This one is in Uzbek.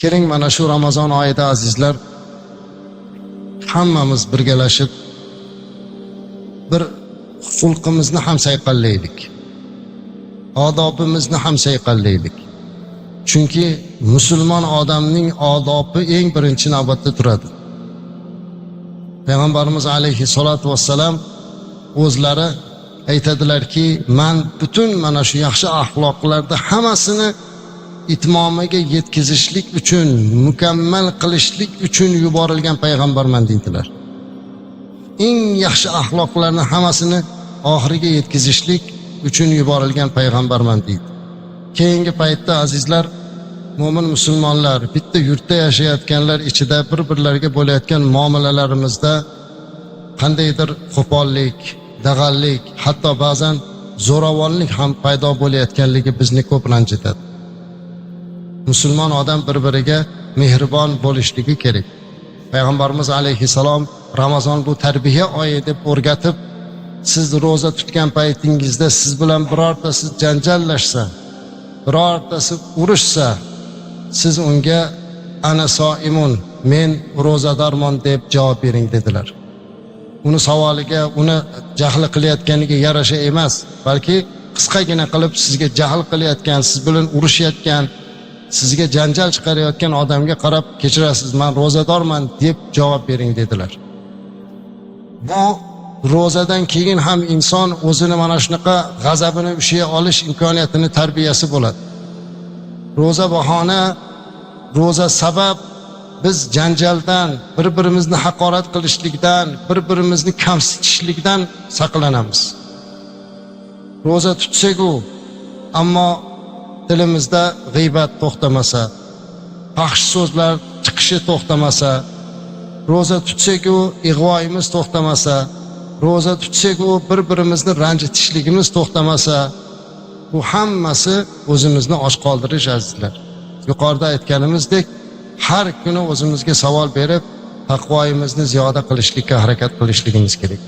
Keling, mana shu Ramazon oyida azizlar, hammamiz birgalashib bir xulqimizni ham sayqallaylik. Odobimizni ham sayqallaylik. Chunki musulmon odamning odobi eng birinchi navbatda turadi. Payg'ambarimiz alayhissalatu vassalam o'zlari aytadilarki, men butun mana shu yaxshi axloqlarda hammasini itmomiga yetkazishlik uchun, mukammal qilishlik uchun yuborilgan payg'ambarman deydilar. Eng yaxshi axloqlarni hammasini oxiriga yetkazishlik uchun yuborilgan payg'ambarman deydi. Keyingi paytda azizlar, mo'min musulmonlar bitta yurtda yashayotganlar ichida bir-birlariga bo'layotgan muomalalarimizda qandaydir qo'pollik, dag'allik, hatto ba'zan zo'ravonlik ham paydo bo'layotganligi bizni ko'p ranjitadi. Musulmon odam bir-biriga mehribon bo'lishligi kerak. Payg'ambarimiz alayhissalom Ramazon bu tarbiya oyi deb o'rgatib, siz ro'za tutgan paytingizda siz bilan birortasi janjallashsa, birortasi urushsa, siz unga ana soimun, men ro'zadorman deb javob bering dedilar. Uni savoliga, uni jahli qilayotganiga yarasha emas, balki qisqagina qilib sizga jahl qilayotgan, siz bilan urushayotgan, sizga janjal chiqarayotgan odamga qarab, kechirasiz, men ro'zadorman deb javob bering dedilar. Bu ro'zadan keyin ham inson o'zini mana shunaqa g'azabini ushlay olish imkoniyatini tarbiyasi bo'ladi. Ro'za bahona, ro'za sabab biz janjaldan, bir-birimizni haqorat qilishlikdan, bir-birimizni kamsitishlikdan saqlanamiz. Ro'za tutsak-u, ammo dilimizda g'iybat to'xtamasa, fahsh so'zlar chiqishi to'xtamasa, ro'za tutsak-u ig'voyimiz to'xtamasa, ro'za tutsak-u bir-birimizni ranjitishligimiz to'xtamasa, bu hammasi o'zimizni och qoldirish azizlar. Yuqorida aytganimizdek, har kuni o'zimizga savol berib, taqvoyimizni ziyoda qilishlikka harakat qilishligimiz kerak.